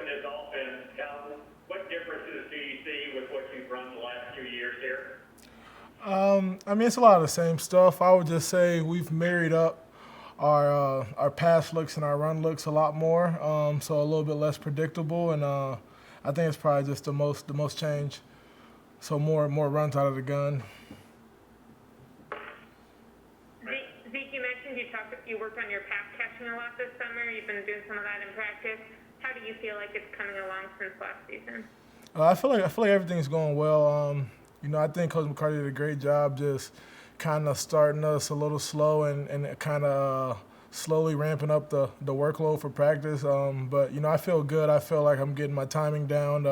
this offense, what differences do you see with what you've run the last 2 years here? I mean, it's a lot of the same stuff. I would just say we've married up our pass looks and our run looks a lot more, so a little bit less predictable, and I think it's probably just the most change. So more runs out of the gun. Zeke, you mentioned you worked on your pass catching a lot this summer. You've been doing some of that in practice. How do you feel like it's coming along since last season? I feel like everything's going well. I think Coach McCarthy did a great job just kind of starting us a little slow and kind of slowly ramping up the workload for practice. But I feel good. I feel like I'm getting my timing down.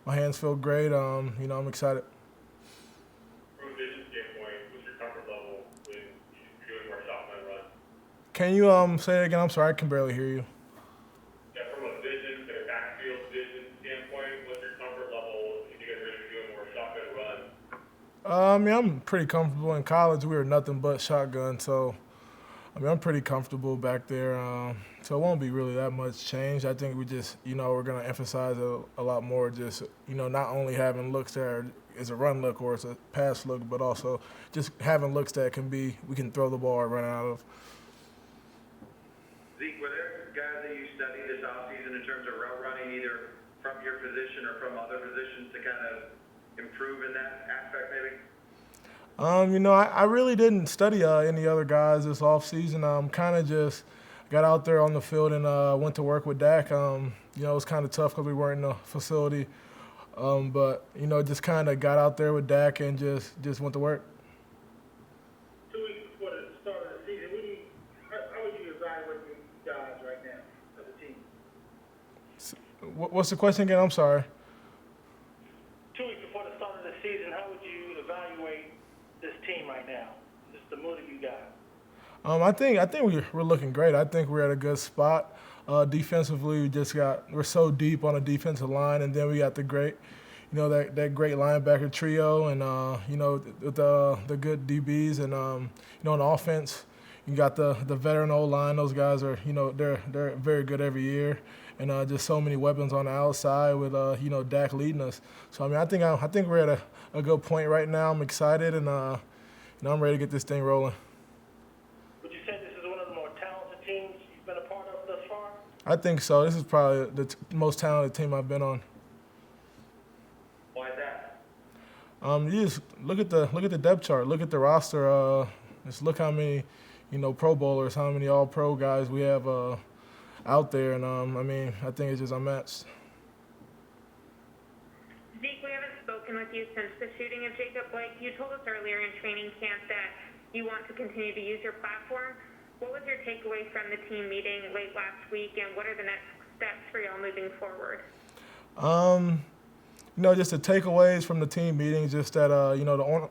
My hands feel great. I'm excited. From a vision standpoint, what's your comfort level when you're doing more shotgun runs? Can you say it again? I'm sorry, I can barely hear you. Yeah, from a vision and a backfield vision standpoint, what's your comfort level if you guys are going to be doing more shotgun runs? I mean, I'm pretty comfortable. In college, we were nothing but shotgun, so I'm pretty comfortable back there. So it won't be really that much change. I think we just, we're going to emphasize a lot more just, not only having looks that is a run look or it's a pass look, but also just having looks that we can throw the ball or run out of. Zeke, were there guys that you studied this offseason in terms of route running, either from your position or from other positions to kind of improve in that aspect maybe? I really didn't study any other guys this offseason. Kind of just got out there on the field and went to work with Dak. It was kind of tough because we weren't in the facility. But just kind of got out there with Dak and just went to work. 2 weeks before the start of the season, how would you evaluate you guys right now as a team? What's the question again? I'm sorry. 2 weeks before the start of the season, how would you evaluate this team right now? Just the mood that you got. I think we're looking great. I think we're at a good spot. Defensively, we're so deep on the defensive line, and then we got the great, that great linebacker trio, and with the good DBs, and on the offense, you got the veteran O-line. Those guys are they're very good every year, and just so many weapons on the outside with Dak leading us. So I think we're at a good point right now. I'm excited, and I'm ready to get this thing rolling. Would you say this is one of the more talented teams you've been a part of thus far? I think so. This is probably the most talented team I've been on. Why is that? You just look at the depth chart. Look at the roster. Just look how many, Pro Bowlers, how many All-Pro guys we have out there, and I think it's just unmatched. Zeke, we haven't spoken with you since the shooting of Jacob Blake. You told us earlier in training camp that you want to continue to use your platform. What was your takeaway from the team meeting late last week, and what are the next steps for y'all moving forward? Just the takeaways from the team meeting, just that the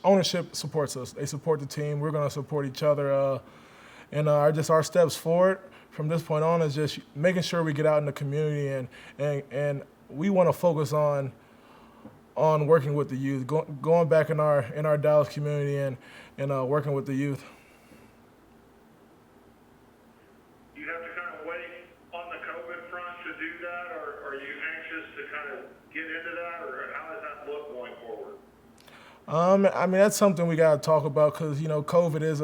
ownership supports us. They support the team. We're going to support each other, and our steps forward from this point on is just making sure we get out in the community and we want to focus on working with the youth, going back in our Dallas community and working with the youth. Do you have to kind of wait on the COVID front to do that, or are you anxious to kind of get into that, or how does that look going forward? That's something we got to talk about because COVID is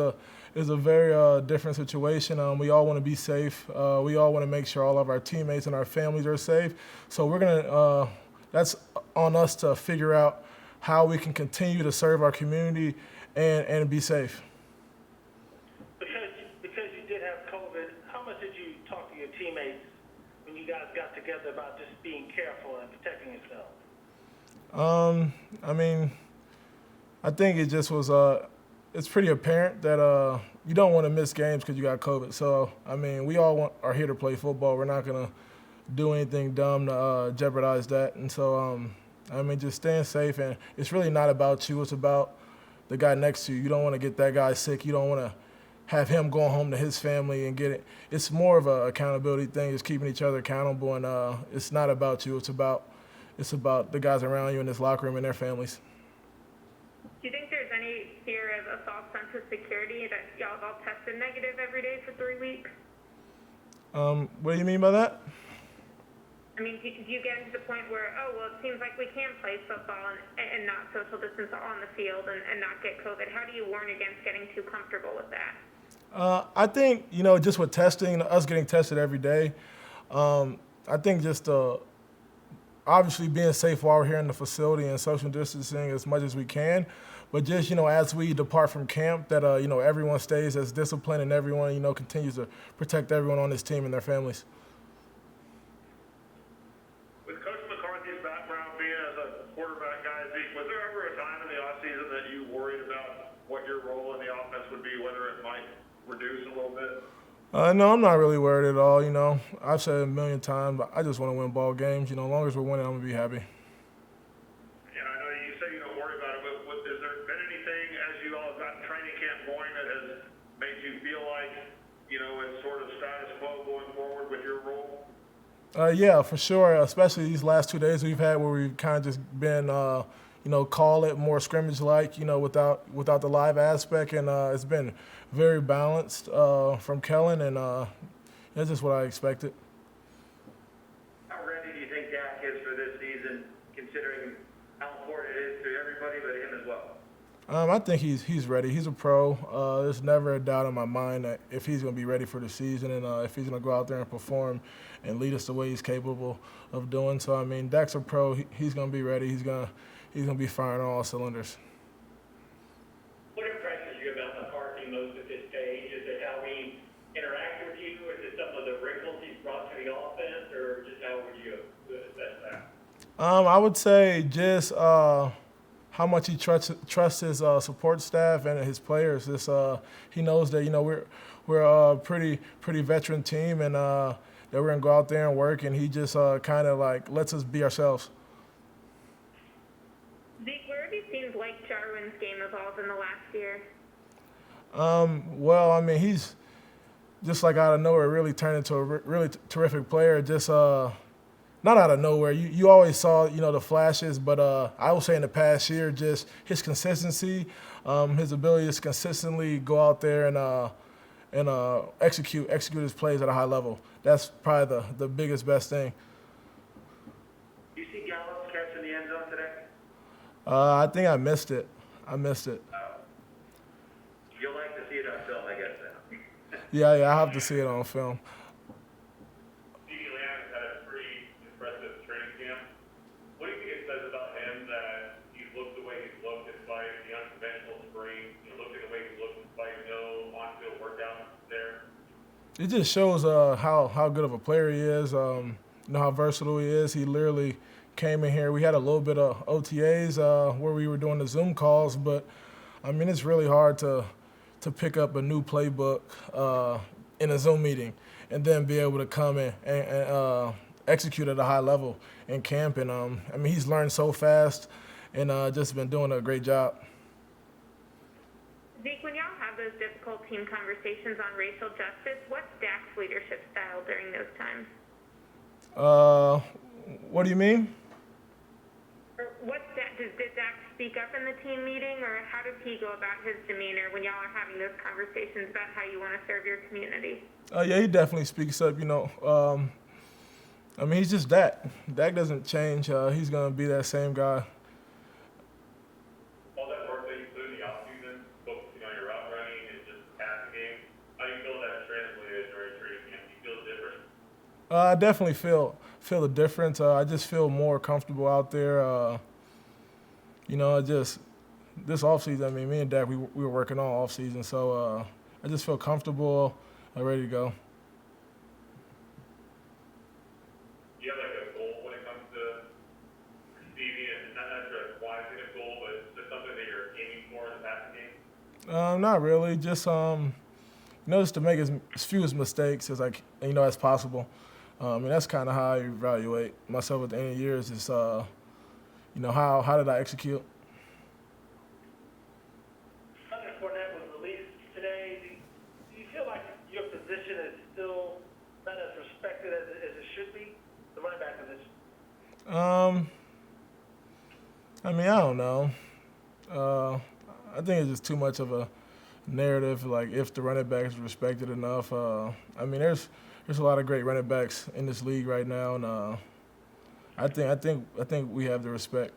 a very different situation. We all want to be safe. We all want to make sure all of our teammates and our families are safe. So that's on us to figure out how we can continue to serve our community and be safe. Because you did have COVID, how much did you talk to your teammates when you guys got together about just being careful and protecting yourself? I think it just was it's pretty apparent that you don't want to miss games because you got COVID. So, we all are here to play football. We're not going to do anything dumb to jeopardize that. And so, just staying safe. And it's really not about you. It's about the guy next to you. You don't want to get that guy sick. You don't want to have him going home to his family and get it. It's more of an accountability thing, just keeping each other accountable. And it's not about you. It's about the guys around you in this locker room and their families. Do you think there's any fear of a false sense of security that y'all have all tested negative every day for 3 weeks? What do you mean by that? I mean, do you get into the point where, oh, well, it seems like we can play football and not social distance on the field and not get COVID? How do you warn against getting too comfortable with that? I think, just with testing, us getting tested every day, I think just obviously being safe while we're here in the facility and social distancing as much as we can. But just, as we depart from camp, that, everyone stays as disciplined and everyone, continues to protect everyone on this team and their families. With Coach McCarthy's background being as a quarterback guy, Zeke, was there ever a time in the offseason that you worried about what your role in the offense would be, whether it might reduce a little bit? No, I'm not really worried at all. I've said it a million times, but I just want to win ball games. As long as we're winning, I'm going to be happy. Yeah, I know you say you don't worry about it, but has there been anything as you all have gotten training camp going that has made you feel like, it's sort of status quo going forward with your role? Yeah, for sure, especially these last 2 days we've had where we've kind of just been, call it more scrimmage-like, without the live aspect, and it's been very balanced from Kellen, and that's just what I expected. How ready do you think Dak is for this season, considering how important it is to everybody but him as well? I think he's ready. He's a pro. There's never a doubt in my mind that if he's going to be ready for the season and if he's going to go out there and perform and lead us the way he's capable of doing. So, Dak's a pro. He's going to be ready. He's going to be firing on all cylinders. What impresses you about McCarthy most at this stage? Is it how he interacts with you? Is it some of the wrinkles he's brought to the offense, or just how would you assess that? I would say just how much he trusts his support staff and his players. He knows that we're a pretty veteran team, and that we're gonna go out there and work. And he just kind of lets us be ourselves. Zeke, where have you seen Blake Jarwin's game evolve in the last year? Well, he's just out of nowhere really turned into a really terrific player. Just not out of nowhere. You always saw, the flashes, but I would say in the past year, just his consistency, his ability to consistently go out there and execute his plays at a high level. That's probably the biggest, best thing. Do you see Gallup catching the end zone today? I think I missed it. You'll like to see it on film, I guess, then. Yeah, I have to see it on film. Had a pretty impressive training camp. What do you think it says about him that he's looked the way he's looked despite the unconventional spring? Looked at the way he's looked despite no on-field workout there? It just shows how good of a player he is. How versatile he is. He literally came in here. We had a little bit of OTAs where we were doing the Zoom calls, but it's really hard to pick up a new playbook in a Zoom meeting and then be able to come in and execute at a high level in camp. And he's learned so fast and just been doing a great job. Zeke, when y'all have those difficult team conversations on racial justice, what's Dak's leadership style during those times? What do you mean? Or did Dak speak up in the team meeting, or how does he go about his demeanor when y'all are having those conversations about how you want to serve your community? Yeah, he definitely speaks up. He's just Dak. Dak doesn't change. He's gonna be that same guy. All that work that you put in the offseason, focusing on your route running and just passing game, how do you feel that translated during training camp? Do you feel different? I definitely feel the difference. I just feel more comfortable out there. This offseason, me and Dak, we were working all offseason, so I just feel comfortable, ready to go. Do you have a goal when it comes to receiving, and not necessarily a quantitative goal, but just something that you're aiming for in the passing game? Not really. Just just to make as few mistakes as possible. That's kind of how I evaluate myself at the end of the year. Is just how did I execute? Leonard Fournette was released today. Do you feel like your position is still not as respected as it should be, the running back position? I don't know. I think it's just too much of a narrative. If the running back is respected enough. There's a lot of great running backs in this league right now, and I think we have the respect.